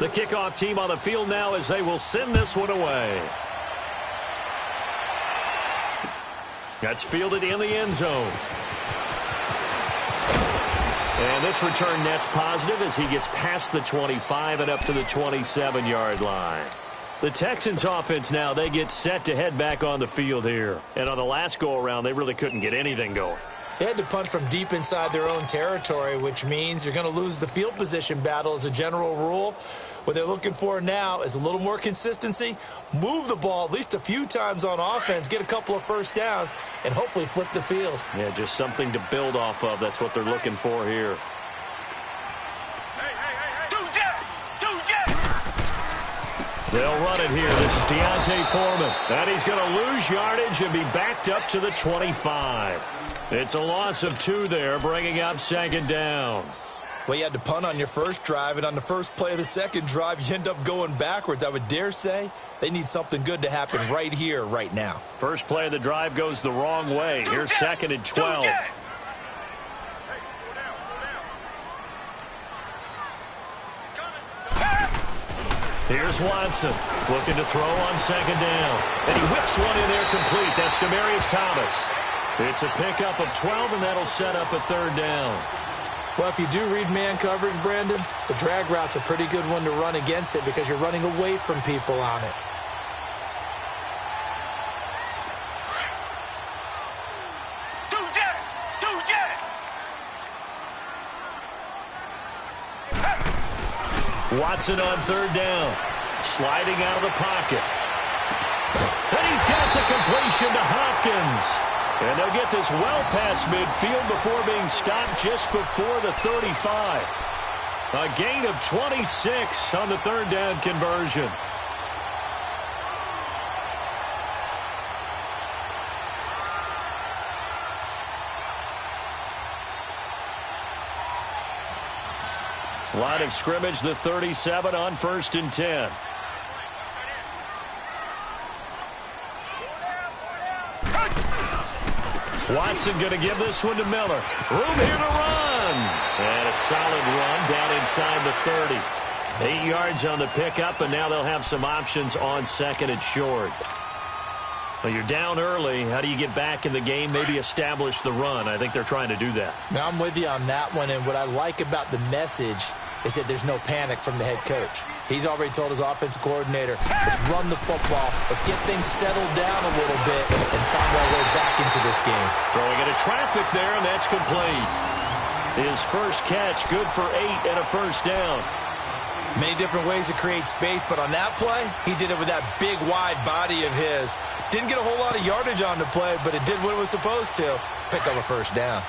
The kickoff team on the field now as they will send this one away. That's fielded in the end zone. And this return net's positive as he gets past the 25 and up to the 27-yard line. The Texans offense now, they get set to head back on the field here. And on the last go-around, they really couldn't get anything going. They had to punt from deep inside their own territory, which means you're going to lose the field position battle as a general rule. What they're looking for now is a little more consistency, move the ball at least a few times on offense, get a couple of first downs, and hopefully flip the field. Yeah, just something to build off of. That's what they're looking for here. They'll run it here. This is Deontay Foreman. And he's going to lose yardage and be backed up to the 25. It's a loss of 2 there, bringing up second down. Well, you had to punt on your first drive, and on the first play of the second drive, you end up going backwards. I would dare say they need something good to happen right here, right now. First play of the drive goes the wrong way. Here's second and 12. Here's Watson looking to throw on second down. And he whips one in there complete. That's Demaryius Thomas. It's a pickup of 12, and that'll set up a third down. Well, if you do read man coverage, Brandon, the drag route's a pretty good one to run against it because you're running away from people on it. Watson on third down. Sliding out of the pocket. And he's got the completion to Hopkins. And they'll get this well past midfield before being stopped just before the 35. A gain of 26 on the third down conversion. Line of scrimmage, the 37 on 1st and 10. Watson going to give this one to Miller. Room here to run. And a solid run down inside the 30. 8 yards on the pickup, and now they'll have some options on second and short. Well, you're down early. How do you get back in the game? Maybe establish the run. I think they're trying to do that. Now, I'm with you on that one, and what I like about the message is that there's no panic from the head coach. He's already told his offensive coordinator, let's run the football, let's get things settled down a little bit, and find our way back into this game. Throwing into traffic there, and that's complete. His first catch, good for 8 and a first down. Many different ways to create space, but on that play, he did it with that big, wide body of his. Didn't get a whole lot of yardage on the play, but it did what it was supposed to. Pick up a first down.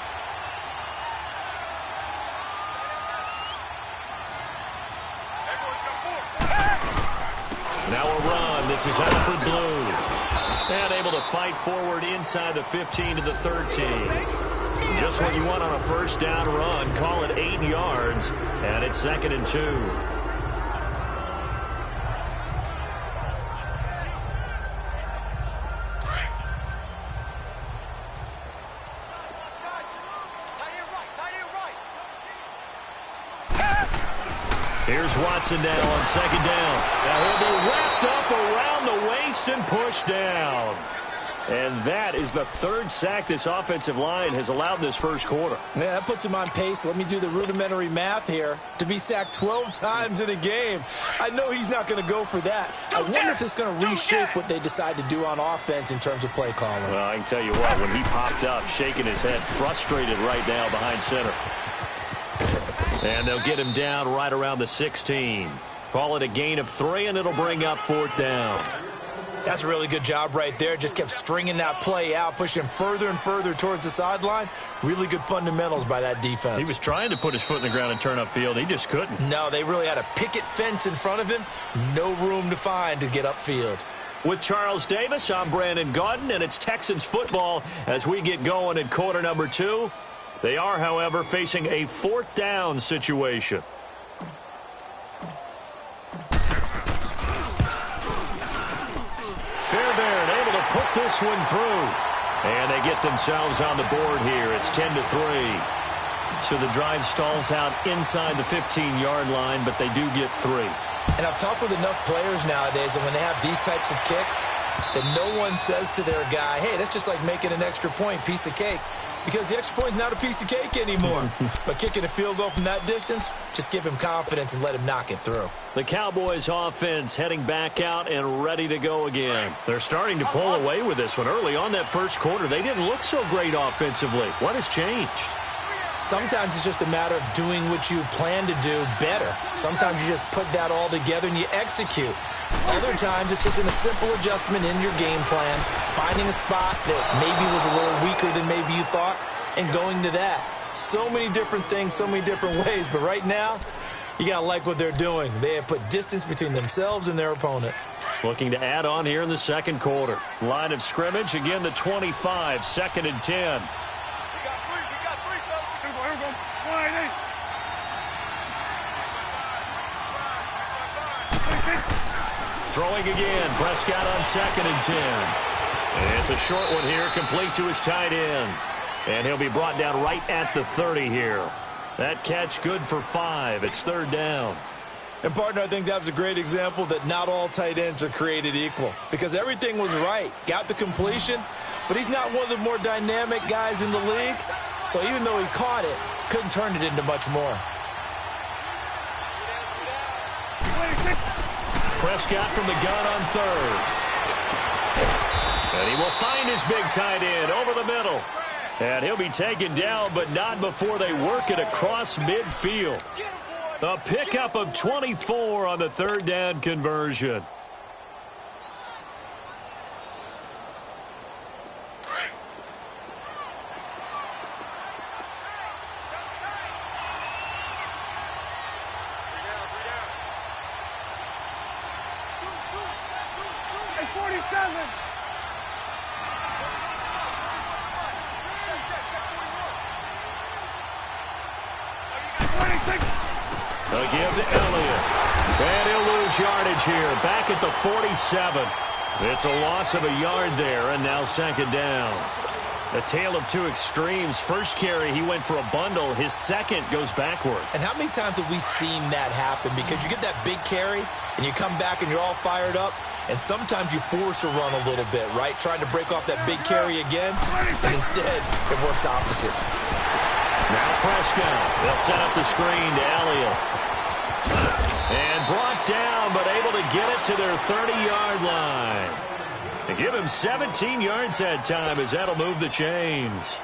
Now a run. This is Alfred Blue. And able to fight forward inside the 15 to the 13. Just what you want on a first down run. Call it 8 yards. And it's 2nd and 2. Here's Watson now on second down. Now he'll be wrapped up around the waist and pushed down. And that is the 3rd sack this offensive line has allowed this first quarter. Yeah, that puts him on pace. Let me do the rudimentary math here. To be sacked 12 times in a game, I know he's not going to go for that. I wonder if it's going to reshape what they decide to do on offense in terms of play calling. Well, I can tell you what, when he popped up, shaking his head, frustrated right now behind center. And they'll get him down right around the 16. Call it a gain of 3, and it'll bring up 4th down. That's a really good job right there. Just kept stringing that play out, pushing him further and further towards the sideline. Really good fundamentals by that defense. He was trying to put his foot in the ground and turn upfield. He just couldn't. No, they really had a picket fence in front of him. No room to find to get upfield. With Charles Davis, I'm Brandon Gaudin, and it's Texans football as we get going in quarter number 2. They are, however, facing a 4th down situation. Fairbairn able to put this one through. And they get themselves on the board here. It's 10-3. So the drive stalls out inside the 15-yard line, but they do get 3. And I've talked with enough players nowadays that when they have these types of kicks, that no one says to their guy, hey, that's just like making an extra point, piece of cake. Because the extra point is not a piece of cake anymore. But kicking a field goal from that distance, just give him confidence and let him knock it through. The Cowboys offense heading back out and ready to go again. They're starting to pull away with this one. Early on that first quarter, they didn't look so great offensively. What has changed? Sometimes it's just a matter of doing what you plan to do better. Sometimes you just put that all together and you execute. Other times it's just in a simple adjustment in your game plan, finding a spot that maybe was a little weaker than maybe you thought, and going to that. So many different things, so many different ways, but right now, you got to like what they're doing. They have put distance between themselves and their opponent. Looking to add on here in the second quarter. Line of scrimmage, again the 25, 2nd and 10. Throwing again, Prescott on 2nd and 10. And it's a short one here, complete to his tight end. And he'll be brought down right at the 30 here. That catch good for 5. It's 3rd down. And, partner, I think that was a great example that not all tight ends are created equal. Because everything was right. Got the completion, but he's not one of the more dynamic guys in the league. So even though he caught it, couldn't turn it into much more. Prescott from the gun on 3rd. And he will find his big tight end over the middle. And he'll be taken down, but not before they work it across midfield. A pickup of 24 on the 3rd down conversion. They'll give to Elliott. And he'll lose yardage here. Back at the 47. It's a loss of a yard there, and now 2nd down. A tale of two extremes. First carry, he went for a bundle. His second goes backward. And how many times have we seen that happen? Because you get that big carry, and you come back and you're all fired up, and sometimes you force a run a little bit, right? Trying to break off that big carry again, and instead it works opposite. Now Prescott. They'll set up the screen to Elliott. And brought down, but able to get it to their 30-yard line. They give him 17 yards that time as that'll move the chains.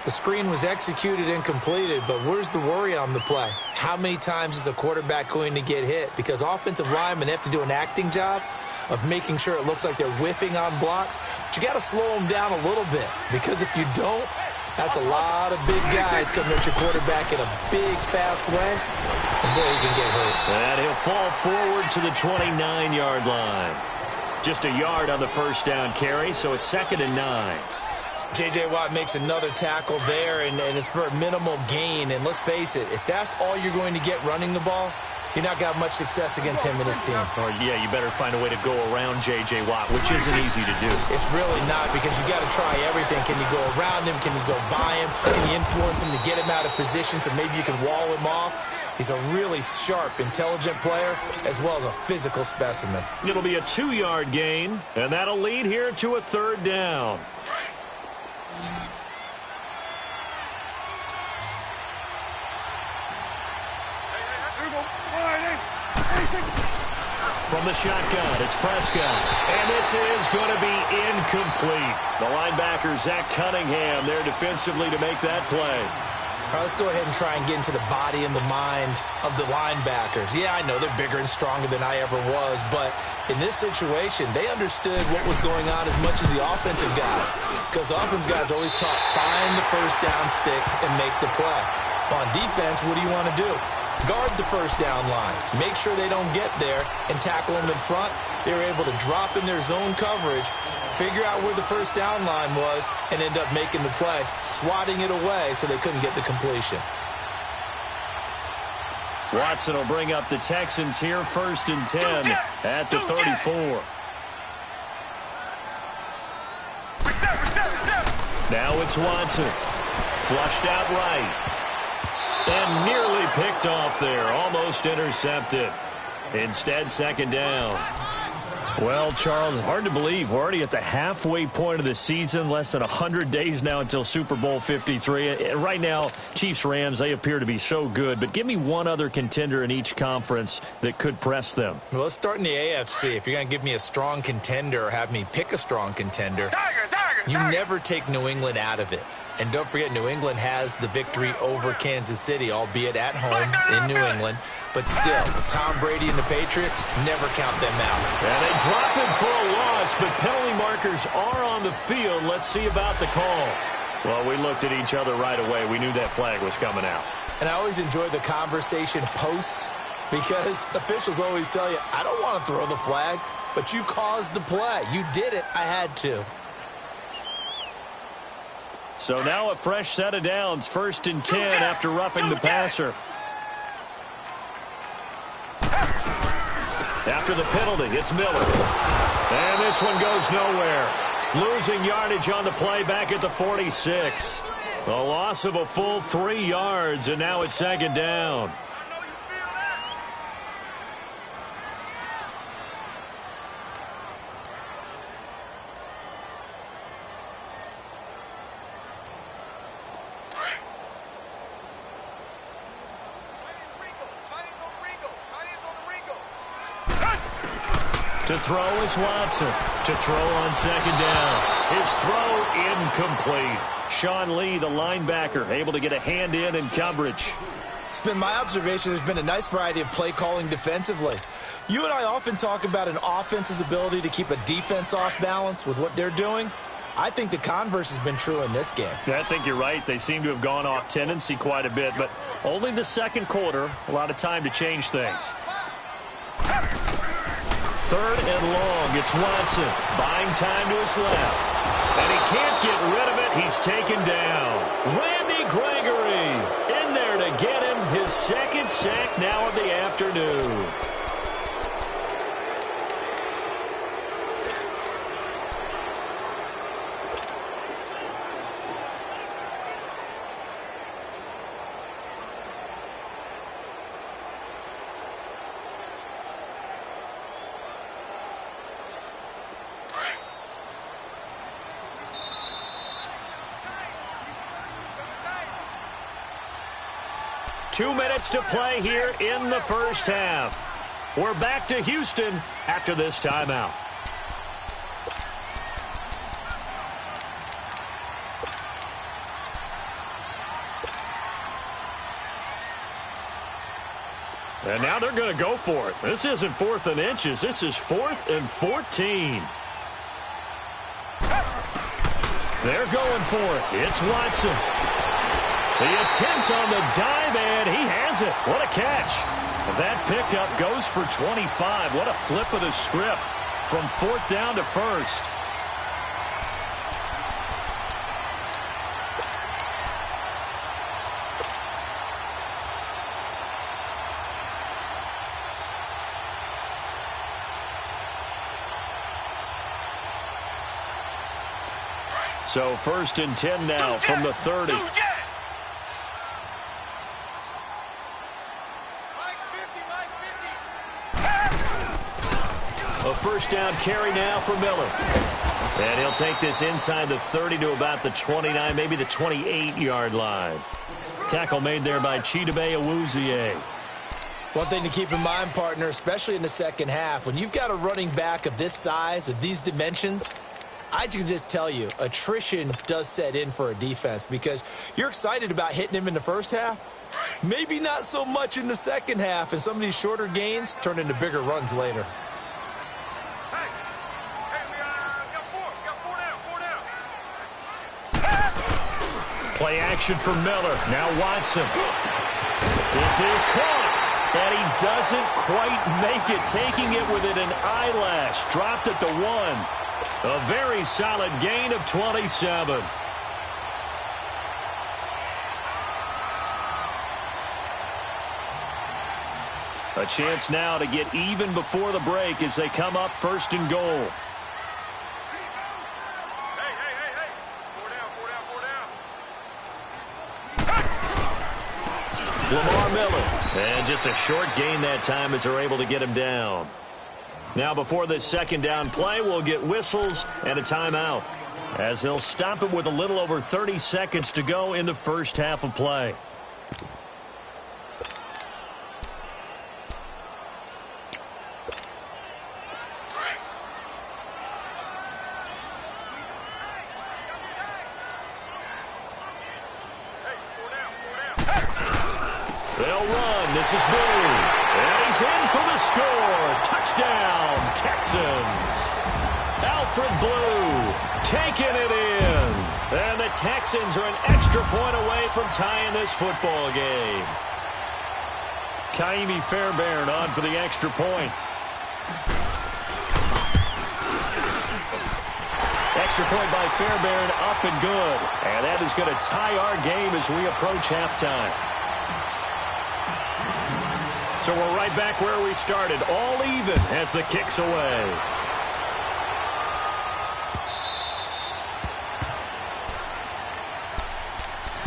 The screen was executed and completed, but where's the worry on the play? How many times is a quarterback going to get hit? Because offensive linemen have to do an acting job of making sure it looks like they're whiffing on blocks. But you got to slow them down a little bit, because if you don't, that's a lot of big guys coming at your quarterback in a big, fast way, and boy, he can get hurt. And he'll fall forward to the 29-yard line. Just a yard on the first down carry, so it's 2nd and 9. J.J. Watt makes another tackle there, and it's for a minimal gain. And let's face it, if that's all you're going to get running the ball, you're not going to have much success against him and his team. Or, yeah, you better find a way to go around J.J. Watt, which isn't easy to do. It's really not, because you got to try everything. Can you go around him? Can you go by him? Can you influence him to get him out of position so maybe you can wall him off? He's a really sharp, intelligent player, as well as a physical specimen. It'll be a 2-yard gain, and that'll lead here to a 3rd down. From the shotgun, it's Prescott. And this is going to be incomplete. The linebacker, Zach Cunningham, there defensively to make that play. All right, let's go ahead and try and get into the body and the mind of the linebackers. Yeah, I know they're bigger and stronger than I ever was, but in this situation, they understood what was going on as much as the offensive guys, because the offensive guys always taught, find the first down sticks and make the play. On defense, what do you want to do? Guard the first down line. Make sure they don't get there and tackle them in front. They were able to drop in their zone coverage, figure out where the first down line was, and end up making the play, swatting it away so they couldn't get the completion. Watson will bring up the Texans here, 1st and 10 at the 34. Now it's Watson. Flushed out right. And nearly picked off there. Almost intercepted. Instead, second down. Well, Charles, hard to believe we're already at the halfway point of the season, less than 100 days now until Super Bowl 53. Right now, Chiefs-Rams, they appear to be so good, but give me one other contender in each conference that could press them. Well, let's start in the AFC. If you're going to give me a strong contender or have me pick a strong contender, you never take New England out of it. And don't forget, New England has the victory over Kansas City, albeit at home in New England. But still, Tom Brady and the Patriots, never count them out. And they drop him for a loss, but penalty markers are on the field. Let's see about the call. Well, we looked at each other right away. We knew that flag was coming out. And I always enjoy the conversation post because officials always tell you, I don't want to throw the flag, but you caused the play. You did it. I had to. So now a fresh set of downs, 1st and 10 after roughing the passer. After the penalty, it's Miller. And this one goes nowhere. Losing yardage on the play back at the 46. A loss of a full 3 yards, and now it's second down. To throw is Watson. To throw on second down. His throw incomplete. Sean Lee, the linebacker, able to get a hand in coverage. It's been my observation there's been a nice variety of play calling defensively. You and I often talk about an offense's ability to keep a defense off balance with what they're doing. I think the converse has been true in this game. Yeah, I think you're right. They seem to have gone off tendency quite a bit, but only the second quarter, a lot of time to change things. 3rd and long. It's Watson. Buying time to his left. And he can't get rid of it. He's taken down. Randy Gregory in there to get him his 2nd sack now of the afternoon. Two minutes to play here in the first half. We're back to Houston after this timeout. And now they're going to go for it. This isn't 4th and inches. This is 4th and 14. They're going for it. It's Watson. The attempt on the dive, and he has it. What a catch. That pickup goes for 25. What a flip of the script from 4th down to 1st. So 1st and 10 now from the 30. A first down carry now for Miller. And he'll take this inside the 30 to about the 29, maybe the 28-yard line. Tackle made there by Chidobe Awuzie. One thing to keep in mind, partner, especially in the second half, when you've got a running back of this size, of these dimensions, I can just tell you, attrition does set in for a defense because you're excited about hitting him in the first half. Maybe not so much in the second half, and some of these shorter gains turn into bigger runs later. Play action for Miller. Now Watson. This is caught. And he doesn't quite make it. Taking it within an eyelash. Dropped at the 1. A very solid gain of 27. A chance now to get even before the break as they come up 1st and goal. Lamar Miller. And just a short gain that time as they're able to get him down. Now before this second down play, we'll get whistles and a timeout, as they'll stop it with a little over 30 seconds to go in the first half of play. They'll run. This is Blue. And he's in for the score. Touchdown, Texans. Alfred Blue taking it in. And the Texans are an extra point away from tying this football game. Kaimi Fairbairn on for the extra point. Extra point by Fairbairn, up and good. And that is going to tie our game as we approach halftime. So we're right back where we started, all even as the kick's away.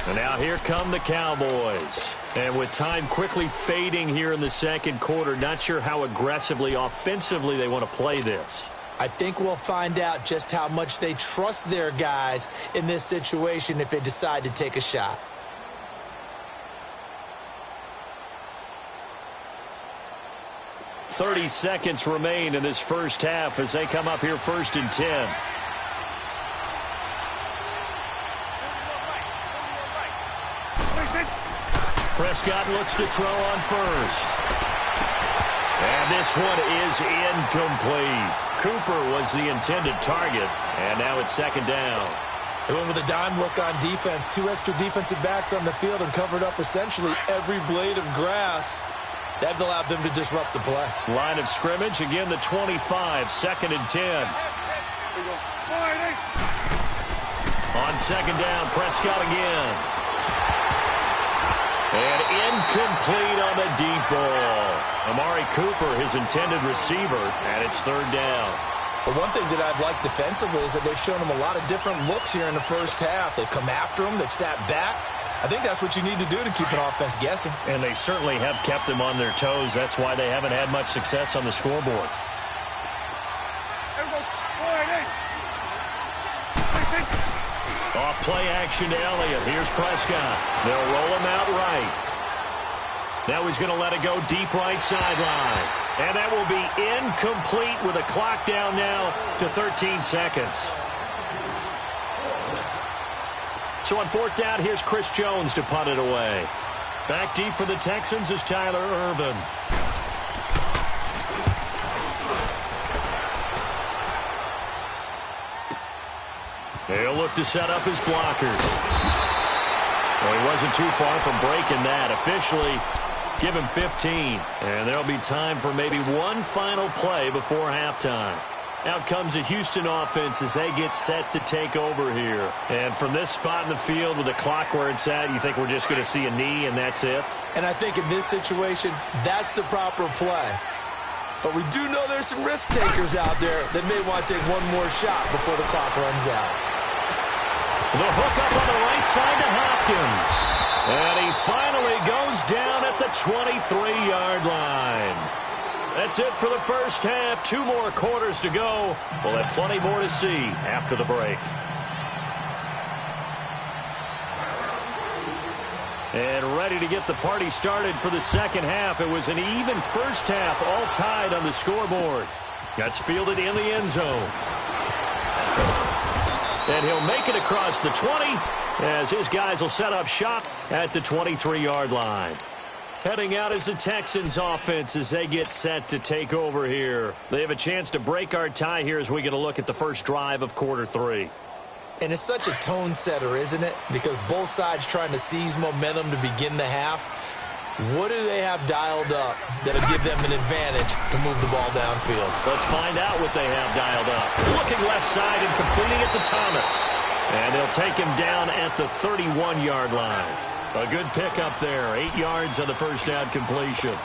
And now here come the Cowboys. And with time quickly fading here in the second quarter, not sure how aggressively, offensively they want to play this. I think we'll find out just how much they trust their guys in this situation if they decide to take a shot. "30 seconds remain in this first half as they come up here 1st and 10. Prescott looks to throw on first. And this one is incomplete. Cooper was the intended target, and now it's second down. They went with a dime look on defense. 2 extra defensive backs on the field and covered up essentially every blade of grass. That allowed them to disrupt the play. Line of scrimmage, again the 25, 2nd and 10. On second down, Prescott again. And incomplete on the deep ball. Amari Cooper, his intended receiver, and it's 3rd down. But one thing that I've liked defensively is that they've shown him a lot of different looks here in the first half. They've come after him. They've sat back. I think that's what you need to do to keep an offense guessing. And they certainly have kept them on their toes. That's why they haven't had much success on the scoreboard. Off play action to Elliott. Here's Prescott. They'll roll him out right. Now he's going to let it go deep right sideline. And that will be incomplete with a clock down now to 13 seconds. So on 4th down, here's Chris Jones to punt it away. Back deep for the Texans is Tyler Ervin. They'll look to set up his blockers. Well, he wasn't too far from breaking that. Officially, give him 15. And there'll be time for maybe one final play before halftime. Out comes the Houston offense as they get set to take over here. And from this spot in the field with the clock where it's at, you think we're just going to see a knee and that's it? And I think in this situation, that's the proper play. But we do know there's some risk takers out there that may want to take one more shot before the clock runs out. The hook up on the right side to Hopkins. And he finally goes down at the 23-yard line. That's it for the first half. 2 more quarters to go. We'll have plenty more to see after the break. And ready to get the party started for the second half. It was an even first half, all tied on the scoreboard. That's fielded in the end zone. And he'll make it across the 20 as his guys will set up shop at the 23-yard line. Heading out is the Texans offense as they get set to take over here. They have a chance to break our tie here as we get a look at the first drive of quarter 3. And it's such a tone setter, isn't it? Because both sides trying to seize momentum to begin the half. What do they have dialed up that'll give them an advantage to move the ball downfield? Let's find out what they have dialed up. Looking left side and completing it to Thomas. And they'll take him down at the 31-yard line. A good pickup there. 8 yards on the first down completion.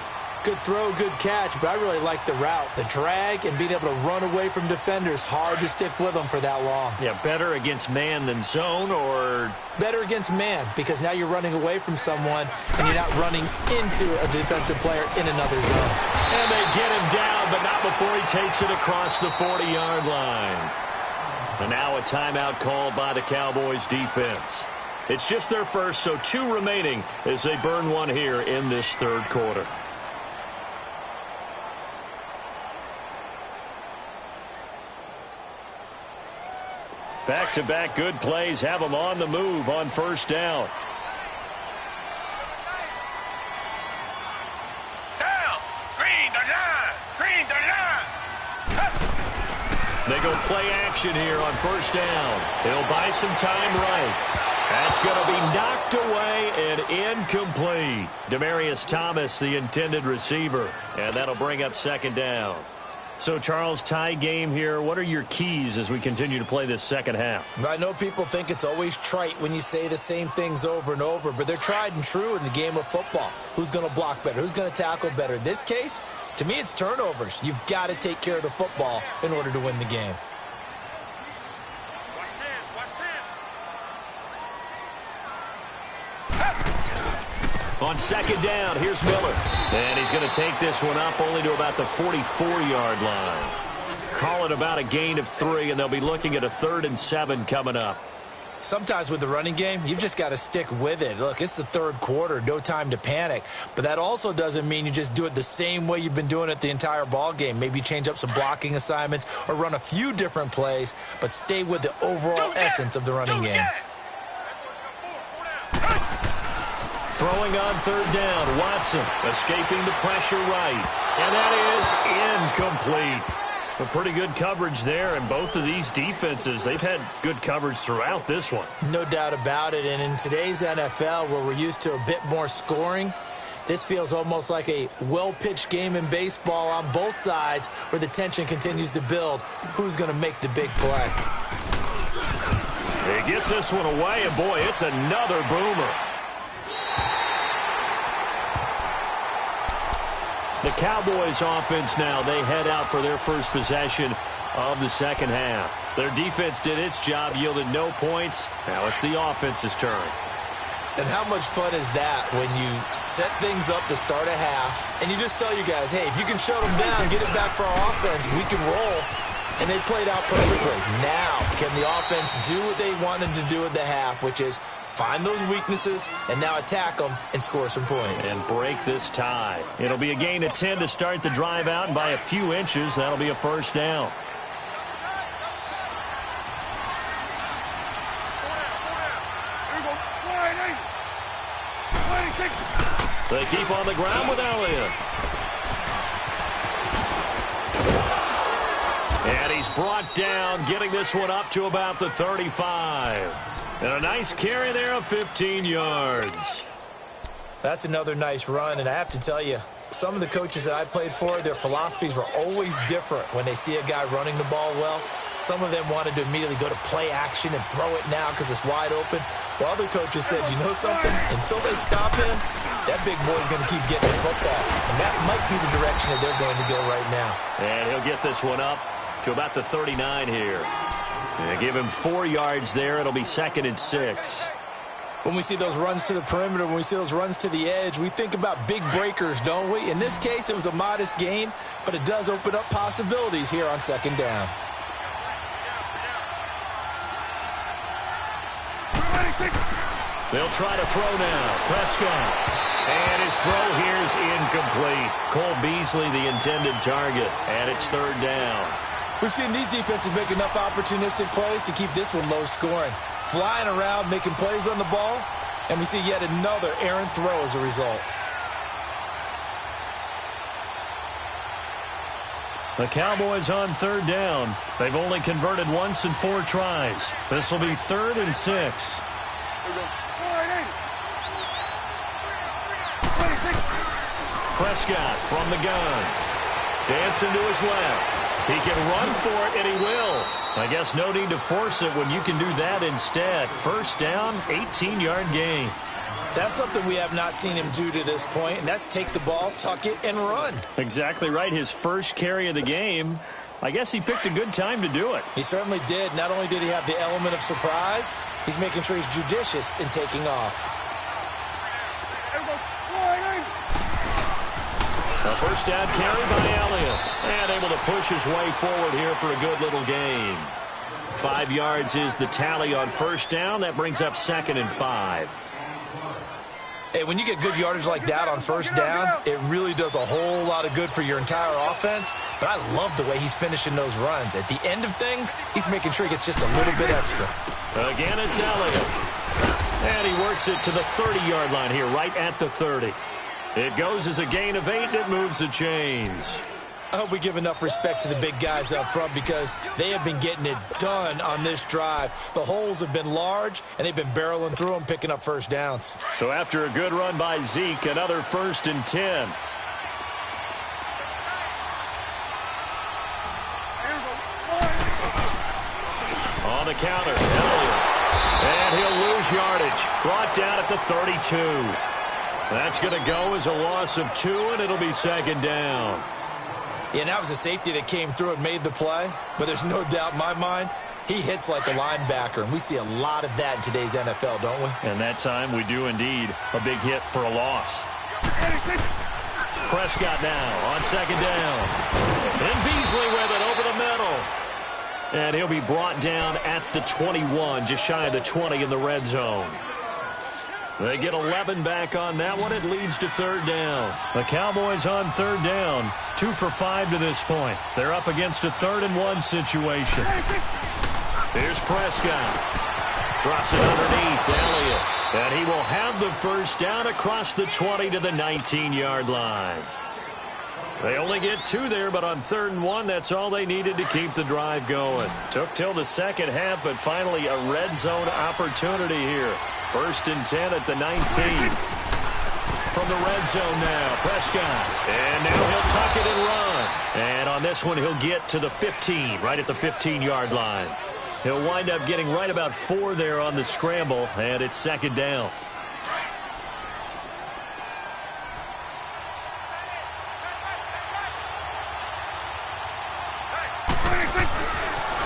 Good throw, good catch, but I really like the route. The drag and being able to run away from defenders, hard to stick with them for that long. Yeah, better against man than zone, or? Better against man, because now you're running away from someone and you're not running into a defensive player in another zone. And they get him down, but not before he takes it across the 40-yard line. And now a timeout called by the Cowboys defense. It's just their first, so 2 remaining as they burn one here in this third quarter. Back-to-back good plays have them on the move on first down. They go play action here on first down. They'll buy some time right. That's going to be knocked away and incomplete. Demaryius Thomas, the intended receiver. And that'll bring up second down. So, Charles, tie game here. What are your keys as we continue to play this second half? I know people think it's always trite when you say the same things over and over, but they're tried and true in the game of football. Who's going to block better? Who's going to tackle better? In this case, to me, it's turnovers. You've got to take care of the football in order to win the game. On second down, here's Miller. And he's going to take this one up only to about the 44-yard line. Call it about a gain of 3, and they'll be looking at a 3rd and 7 coming up. Sometimes with the running game, you've just got to stick with it. Look, it's the third quarter, no time to panic. But that also doesn't mean you just do it the same way you've been doing it the entire ball game. Maybe change up some blocking assignments or run a few different plays, but stay with the overall essence of the running game. Throwing on third down, Watson escaping the pressure right. And that is incomplete. A pretty good coverage there, and both of these defenses, they've had good coverage throughout this one. No doubt about it, and in today's NFL, where we're used to a bit more scoring, this feels almost like a well-pitched game in baseball on both sides where the tension continues to build. Who's going to make the big play? He gets this one away, and boy, it's another boomer. The Cowboys offense now, they head out for their first possession of the second half. Their defense did its job, yielded no points. Now it's the offense's turn. And how much fun is that when you set things up to start a half and you just tell you guys, hey, if you can shut them down, get it back for our offense, we can roll. And they played out perfectly. Now, can the offense do what they wanted to do at the half, which is find those weaknesses and now attack them and score some points. And break this tie. It'll be a gain of 10 to start the drive out, and by a few inches, that'll be a first down. They keep on the ground with Elliott. And he's brought down, getting this one up to about the 35. And a nice carry there of 15 yards. That's another nice run, and I have to tell you, some of the coaches that I played for, their philosophies were always different when they see a guy running the ball well. Some of them wanted to immediately go to play action and throw it now because it's wide open. While other coaches said, you know something? Until they stop him, that big boy's going to keep getting the football. And that might be the direction that they're going to go right now. And he'll get this one up to about the 39 here. And give him 4 yards there. It'll be 2nd and 6. When we see those runs to the perimeter, when we see those runs to the edge, we think about big breakers, don't we? In this case, it was a modest gain, but it does open up possibilities here on second down. They'll try to throw now. Prescott. And his throw here is incomplete. Cole Beasley, the intended target, and it's 3rd down. We've seen these defenses make enough opportunistic plays to keep this one low scoring. Flying around, making plays on the ball, and we see yet another errant throw as a result. The Cowboys on 3rd down. They've only converted once in 4 tries. This will be 3rd and 6. Prescott from the gun. Dancing to his left. He can run for it, and he will. I guess no need to force it when you can do that instead. First down, 18-yard gain. That's something we have not seen him do to this point, and that's take the ball, tuck it, and run. Exactly right. His first carry of the game. I guess he picked a good time to do it. He certainly did. Not only did he have the element of surprise, he's making sure he's judicious in taking off. A first down carry by Elliott. And able to push his way forward here for a good little gain. 5 yards is the tally on first down. That brings up 2nd and 5. Hey, when you get good yardage like that on first down, it really does a whole lot of good for your entire offense. But I love the way he's finishing those runs. At the end of things, he's making sure he gets just a little bit extra. Again, it's Elliott. And he works it to the 30-yard line here, right at the 30. It goes as a gain of 8, and it moves the chains. I hope we give enough respect to the big guys up front because they have been getting it done on this drive. The holes have been large, and they've been barreling through them, picking up first downs. So after a good run by Zeke, another 1st and 10. On the counter, Elliott. And he'll lose yardage. Brought down at the 32. That's going to go as a loss of 2, and it'll be 2nd down. Yeah, and that was a safety that came through and made the play. But there's no doubt in my mind, he hits like a linebacker. And we see a lot of that in today's NFL, don't we? And that time we do indeed. A big hit for a loss. Prescott now on 2nd down. And Beasley with it over the middle. And he'll be brought down at the 21, just shy of the 20 in the red zone. They get 11 back on that one. It leads to 3rd down. The Cowboys on 3rd down. 2 for 5 to this point. They're up against a 3rd and 1 situation. Here's Prescott. Drops it underneath to Elliott. And he will have the first down across the 20 to the 19-yard line. They only get 2 there, but on 3rd and 1, that's all they needed to keep the drive going. Took till the second half, but finally a red zone opportunity here. 1st and 10 at the 19. From the red zone now, Prescott. And now he'll tuck it and run. And on this one, he'll get to the 15, right at the 15-yard line. He'll wind up getting right about 4 there on the scramble, and it's 2nd down.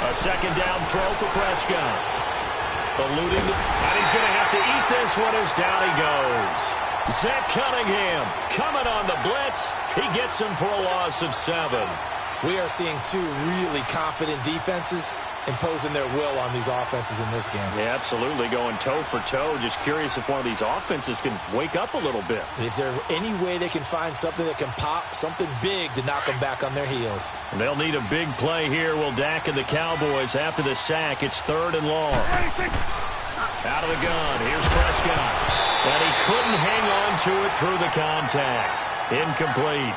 A 2nd down throw for Prescott. Eluding, and he's going to have to eat this one as down he goes. Zach Cunningham coming on the blitz. He gets him for a loss of 7. We are seeing 2 really confident defenses imposing their will on these offenses in this game. Yeah, absolutely, going toe for toe. Just curious if one of these offenses can wake up a little bit. Is there any way they can find something that can pop, something big to knock them back on their heels? And they'll need a big play here, will Dak and the Cowboys after the sack. It's 3rd and long. Out of the gun, here's Prescott. And he couldn't hang on to it through the contact. Incomplete.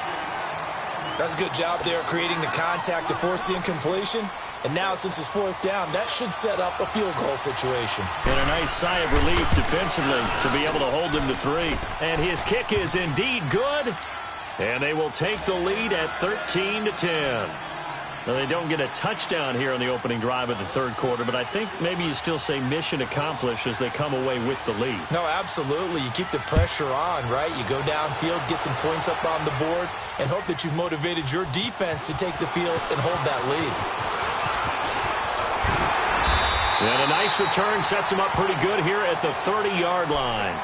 That's a good job there creating the contact to force the incompletion. And now, since it's 4th down, that should set up a field goal situation. And a nice sigh of relief defensively to be able to hold him to 3. And his kick is indeed good. And they will take the lead at 13-10. Now, they don't get a touchdown here on the opening drive of the 3rd quarter, but I think maybe you still say mission accomplished as they come away with the lead. No, absolutely. You keep the pressure on, right? You go downfield, get some points up on the board, and hope that you've motivated your defense to take the field and hold that lead. And a nice return sets them up pretty good here at the 30-yard line.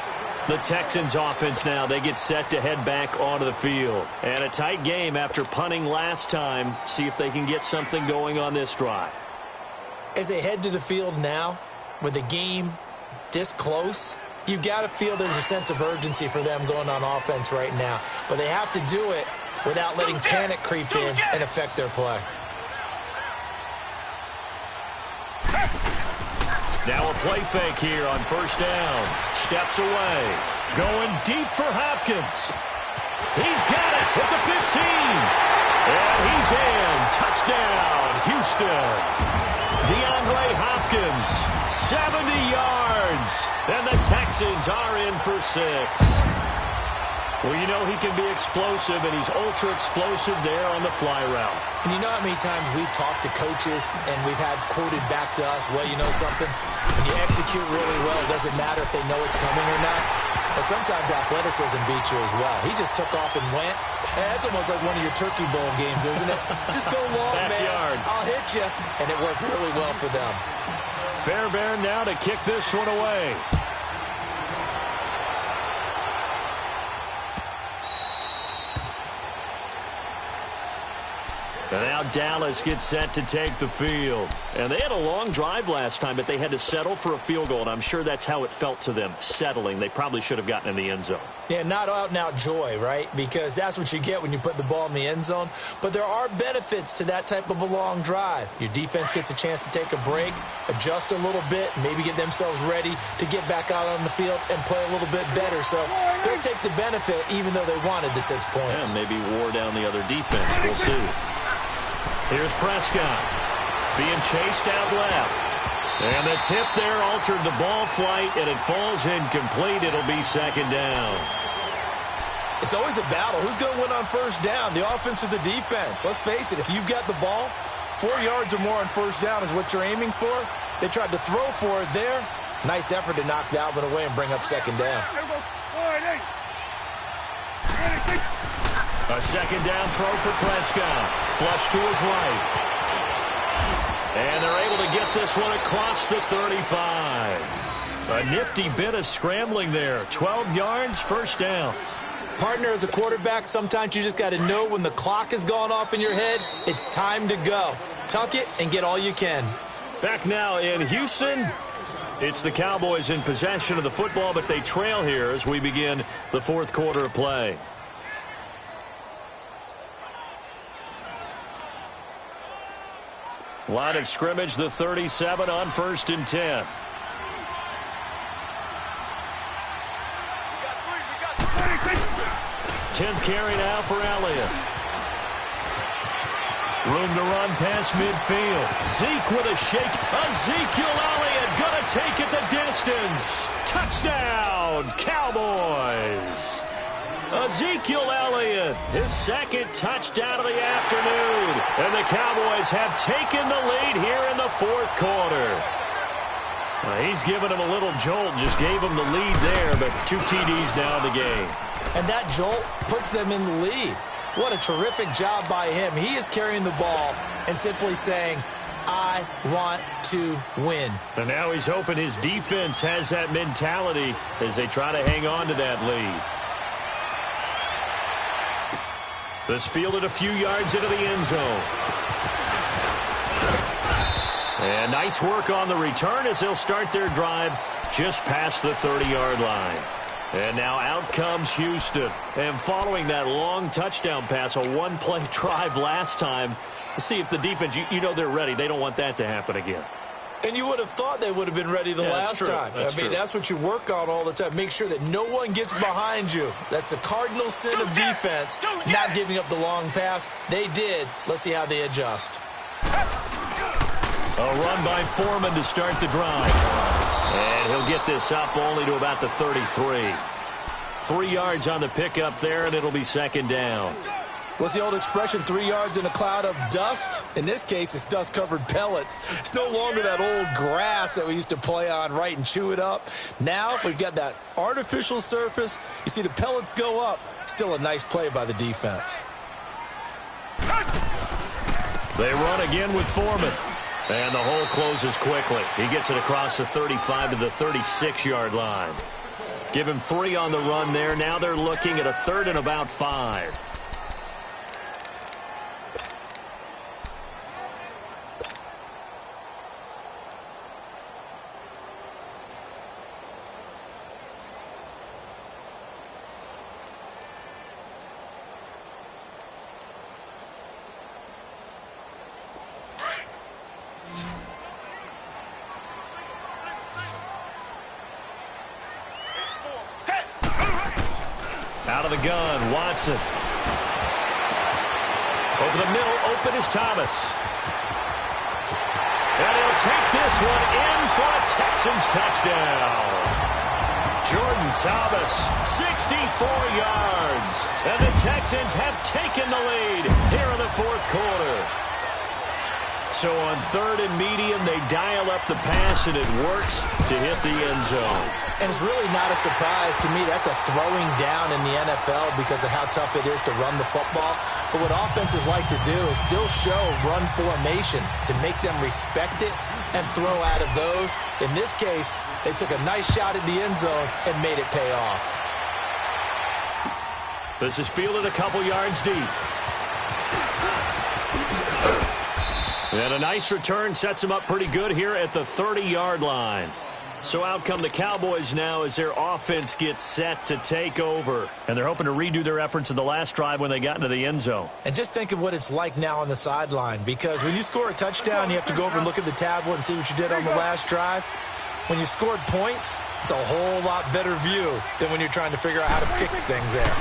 The Texans offense now, they get set to head back onto the field. And a tight game after punting last time. See if they can get something going on this drive. As they head to the field now, with the game this close, you've got to feel there's a sense of urgency for them going on offense right now. But they have to do it without letting panic creep in and affect their play. Now a play fake here on 1st down. Steps away. Going deep for Hopkins. He's got it at the 15. And he's in. Touchdown, Houston. DeAndre Hopkins, 70 yards. And the Texans are in for 6. Well, you know he can be explosive, and he's ultra-explosive there on the fly route. And you know how many times we've talked to coaches and we've had quoted back to us, well, you know something? When you execute really well, it doesn't matter if they know it's coming or not. And sometimes athleticism beats you as well. He just took off and went. Hey, that's almost like one of your Turkey Bowl games, isn't it? Just go long, Backyard. man. I'll hit you. And it worked really well for them. Fairbairn now to kick this one away. And now Dallas gets set to take the field. And they had a long drive last time, but they had to settle for a field goal, and I'm sure that's how it felt to them, settling. They probably should have gotten in the end zone. Yeah, not out-and-out joy, right? Because that's what you get when you put the ball in the end zone. But there are benefits to that type of a long drive. Your defense gets a chance to take a break, adjust a little bit, maybe get themselves ready to get back out on the field and play a little bit better. So they'll take the benefit even though they wanted the 6 points. And maybe wore down the other defense. We'll see. Here's Prescott being chased out left. And the tip there altered the ball flight, and it falls incomplete. It'll be second down. It's always a battle. Who's going to win on first down, the offense or the defense? Let's face it, if you've got the ball, 4 yards or more on first down is what you're aiming for. They tried to throw for it there. Nice effort to knock that one away and bring up second down. A second down throw for Prescott. Flush to his right. And they're able to get this one across the 35. A nifty bit of scrambling there. 12 yards, first down. Partner, as a quarterback, sometimes you just got to know when the clock has gone off in your head, it's time to go. Tuck it and get all you can. Back now in Houston. It's the Cowboys in possession of the football, but they trail here as we begin the fourth quarter of play. Line of scrimmage, the 37 on 1st and 10. Tenth carry now for Elliott. Room to run past midfield. Zeke with a shake. Ezekiel Elliott going to take it the distance. Touchdown, Cowboys. Ezekiel Elliott, his second touchdown of the afternoon. And the Cowboys have taken the lead here in the fourth quarter. He's given him a little jolt, just gave him the lead there, but 2 TDs now in the game. And that jolt puts them in the lead. What a terrific job by him. He is carrying the ball and simply saying, I want to win. And now he's hoping his defense has that mentality as they try to hang on to that lead. This fielded a few yards into the end zone. And nice work on the return as they'll start their drive just past the 30-yard line. And now out comes Houston. And following that long touchdown pass, a one-play drive last time, see if the defense, you know they're ready. They don't want that to happen again. And you would have thought they would have been ready the last time. That's what you work on all the time. Make sure that no one gets behind you. That's the cardinal sin of defense, not giving up the long pass. They did. Let's see how they adjust. A run by Foreman to start the drive. And he'll get this up only to about the 33. 3 yards on the pickup there, and it'll be second down. What's the old expression, 3 yards in a cloud of dust? In this case, it's dust-covered pellets. It's no longer that old grass that we used to play on, right, and chew it up. Now we've got that artificial surface. You see the pellets go up. Still a nice play by the defense. They run again with Foreman. And the hole closes quickly. He gets it across the 35 to the 36-yard line. Give him 3 on the run there. Now they're looking at a 3rd and about 5. Out of the gun, Watson. Over the middle, open is Thomas. And he'll take this one in for a Texans touchdown. Jordan Thomas, 64 yards. And the Texans have taken the lead here in the fourth quarter. So on third and medium, they dial up the pass, and it works to hit the end zone. And it's really not a surprise to me. That's a throwing down in the NFL because of how tough it is to run the football. But what offenses like to do is still show run formations to make them respect it and throw out of those. In this case, they took a nice shot at the end zone and made it pay off. This is fielded a couple yards deep. And a nice return sets him up pretty good here at the 30-yard line. So out come the Cowboys now as their offense gets set to take over. And they're hoping to redo their efforts in the last drive when they got into the end zone. And just think of what it's like now on the sideline, because when you score a touchdown, you have to go over and look at the tablet and see what you did on the last drive. When you scored points, it's a whole lot better view than when you're trying to figure out how to fix things there.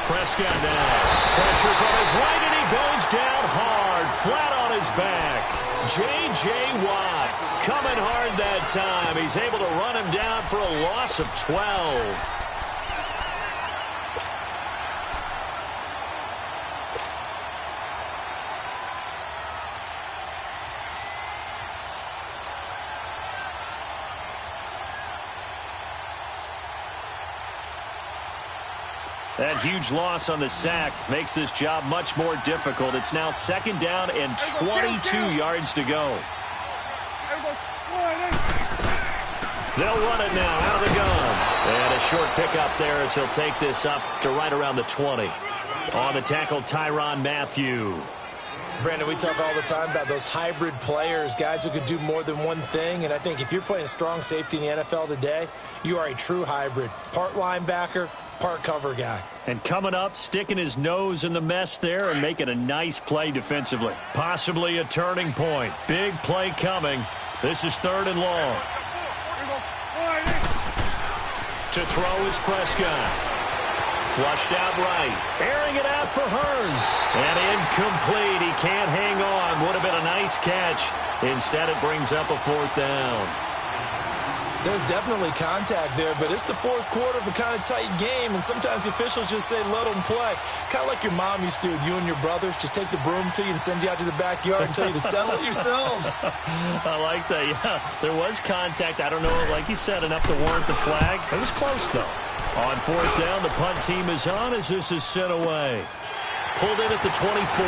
Prescott now. Pressure from his right, and he goes down hard, flat on his back. J.J. Watt coming hard that time. He's able to run him down for a loss of 12. That huge loss on the sack makes this job much more difficult. It's now second down and 22 yards to go. They'll run it now out of the gun. And a short pickup there as he'll take this up to right around the 20. On the tackle, Tyrann Mathieu. Brandon, we talk all the time about those hybrid players, guys who could do more than one thing. And I think if you're playing strong safety in the NFL today, you are a true hybrid. Part linebacker, part cover guy. And coming up, sticking his nose in the mess there and making a nice play defensively. Possibly a turning point. Big play coming. This is third and long. To throw is Prescott. Flushed out right. Airing it out for Hurns. And incomplete. He can't hang on. Would have been a nice catch. Instead, it brings up a fourth down. There's definitely contact there, but it's the fourth quarter of a kind of tight game, and sometimes the officials just say, let them play. Kind of like your mom used to with you and your brothers. Just take the broom to you and send you out to the backyard and tell you to settle it yourselves. I like that, yeah. There was contact. I don't know, like you said, enough to warrant the flag. It was close, though. On fourth down, the punt team is on as this is sent away. Pulled in at the 24.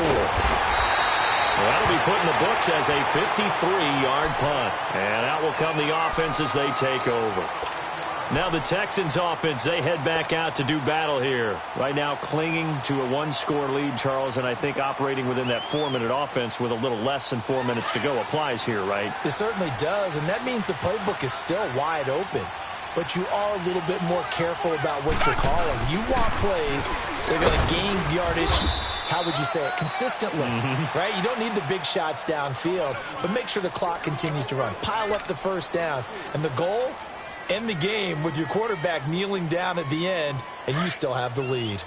Well, that'll be put in the books as a 53-yard punt. And out will come the offense as they take over. Now the Texans offense, they head back out to do battle here. Right now clinging to a one-score lead, Charles, and I think operating within that 4-minute offense with a little less than 4 minutes to go applies here, right? It certainly does, and that means the playbook is still wide open. But you are a little bit more careful about what you're calling. You want plays that are going to gain yardage, how would you say it, consistently, right? You don't need the big shots downfield, but make sure the clock continues to run. Pile up the first downs. And the goal, end the game with your quarterback kneeling down at the end, and you still have the lead.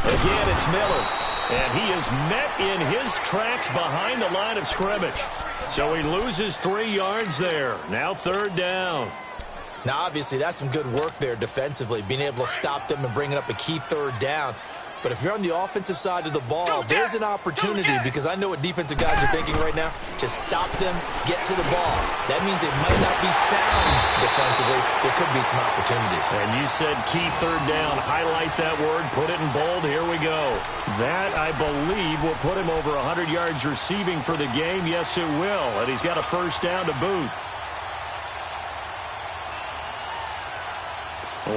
Again, it's Miller. And he is met in his tracks behind the line of scrimmage. So he loses 3 yards there. Now third down. Now, obviously, that's some good work there defensively, being able to stop them and bringing up a key third down. But if you're on the offensive side of the ball, there's an opportunity, because I know what defensive guys are thinking right now. Just stop them, get to the ball. That means they might not be sound defensively. There could be some opportunities. And you said key third down. Highlight that word. Put it in bold. Here we go. That, I believe, will put him over 100 yards receiving for the game. Yes, it will. And he's got a first down to boot.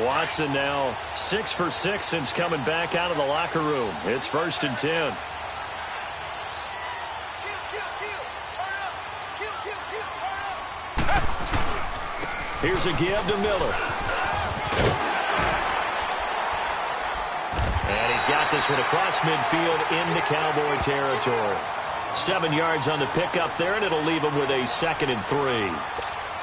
Watson now 6 for 6 since coming back out of the locker room. It's 1st and 10. Here's a give to Miller. And he's got this one across midfield into Cowboy territory. 7 yards on the pickup there, and it'll leave him with a 2nd and 3.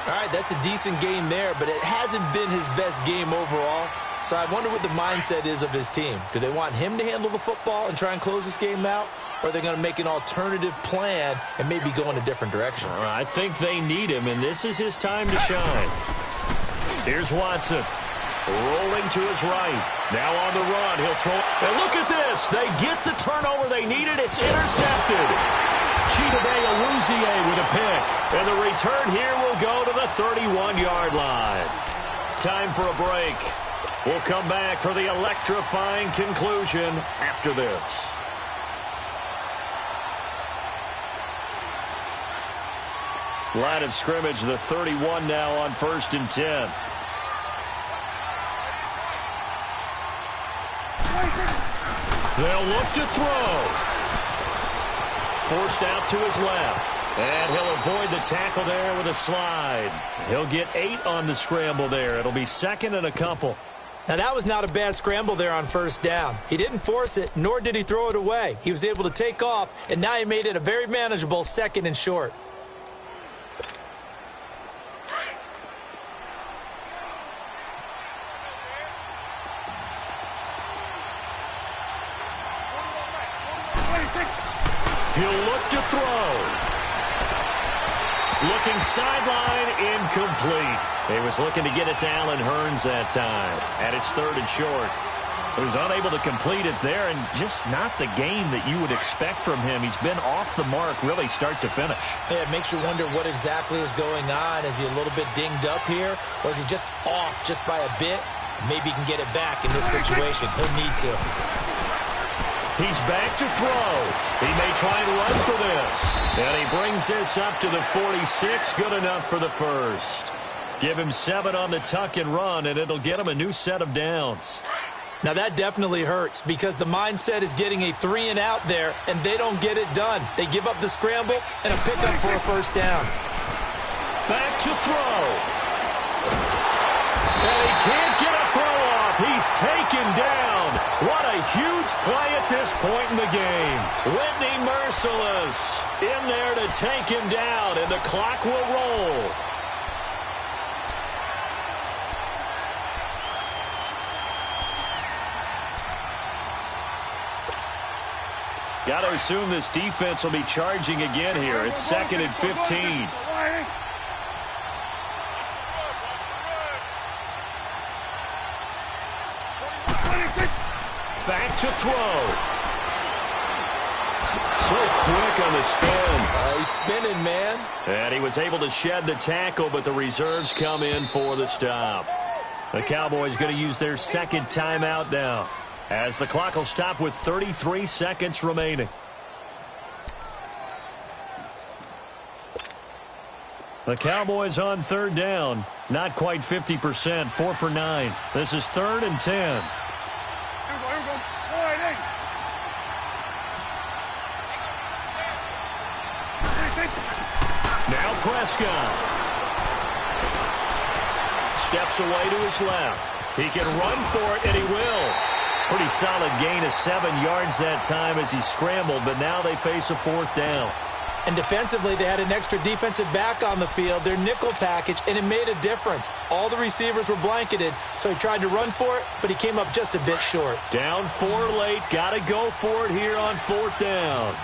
All right, that's a decent game there, but it hasn't been his best game overall. So I wonder what the mindset is of his team. Do they want him to handle the football and try and close this game out? Or are they going to make an alternative plan and maybe go in a different direction? I think they need him, and this is his time to shine. Here's Watson. Rolling to his right. Now on the run. He'll throw it. And look at this. They get the turnover they needed. It's intercepted. Chidobe Awuzie with a pick. And the return here will go to the 31-yard line. Time for a break. We'll come back for the electrifying conclusion after this. Line of scrimmage, the 31 now on 1st and 10. They'll look to throw. Forced out to his left. And he'll avoid the tackle there with a slide. He'll get 8 on the scramble there. It'll be 2nd and a couple. Now, that was not a bad scramble there on 1st down. He didn't force it, nor did he throw it away. He was able to take off, and now he made it a very manageable 2nd and short. He'll look to throw. Looking sideline, incomplete. He was looking to get it to Allen Hurns that time. And it's 3rd and short. So he's unable to complete it there, and just not the game that you would expect from him. He's been off the mark really start to finish. Yeah, it makes you wonder what exactly is going on. Is he a little bit dinged up here, or is he just off just by a bit? Maybe he can get it back in this situation. He'll need to. He's back to throw. He may try and run for this. And he brings this up to the 46. Good enough for the first. Give him 7 on the tuck and run, and it'll get him a new set of downs. Now, that definitely hurts because the mindset is getting a 3 and out there, and they don't get it done. They give up the scramble and a pickup for a 1st down. Back to throw. And he can't get a throw off. He's taken down. What a huge play at this point in the game. Whitney Merciless in there to take him down, and the clock will roll. Got to assume this defense will be charging again here. It's 2nd and 15. Back to throw. So quick on the spin. He's spinning, man. And he was able to shed the tackle, but the reserves come in for the stop. The Cowboys going to use their 2nd timeout now, as the clock will stop with 33 seconds remaining. The Cowboys on 3rd down. Not quite 50%. 4 for 9. This is 3rd and 10. Now Prescott. Steps away to his left. He can run for it, and he will. Pretty solid gain of 7 yards that time as he scrambled, but now they face a 4th down. And defensively, they had an extra defensive back on the field, their nickel package, and it made a difference. All the receivers were blanketed, so he tried to run for it, but he came up just a bit short. Down 4 late. Got to go for it here on 4th down.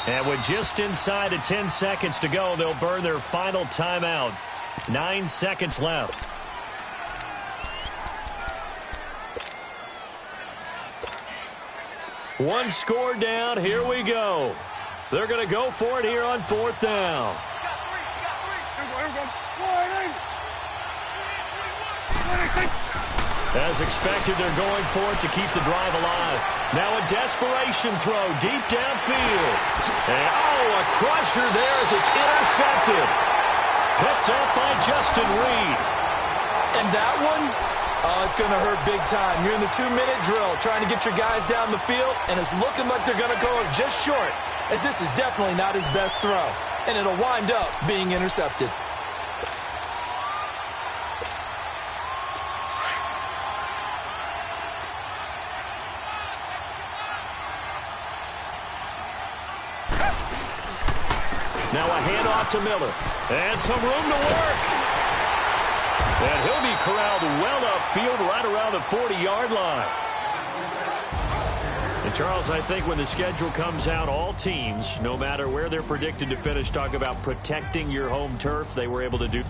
And with just inside of 10 seconds to go, they'll burn their final timeout. 9 seconds left. One score down. Here we go. They're going to go for it here on 4th down. As expected, they're going for it to keep the drive alive. Now a desperation throw deep downfield. And, a crusher there as it's intercepted. Picked up by Justin Reed. And that one, it's going to hurt big time. You're in the 2-minute drill trying to get your guys down the field, and it's looking like they're going to go just short, as this is definitely not his best throw. And it'll wind up being intercepted. Now a handoff to Miller. And some room to work. And he'll be corralled well upfield right around the 40-yard line. And, Charles, I think when the schedule comes out, all teams, no matter where they're predicted to finish, talk about protecting your home turf. They were able to do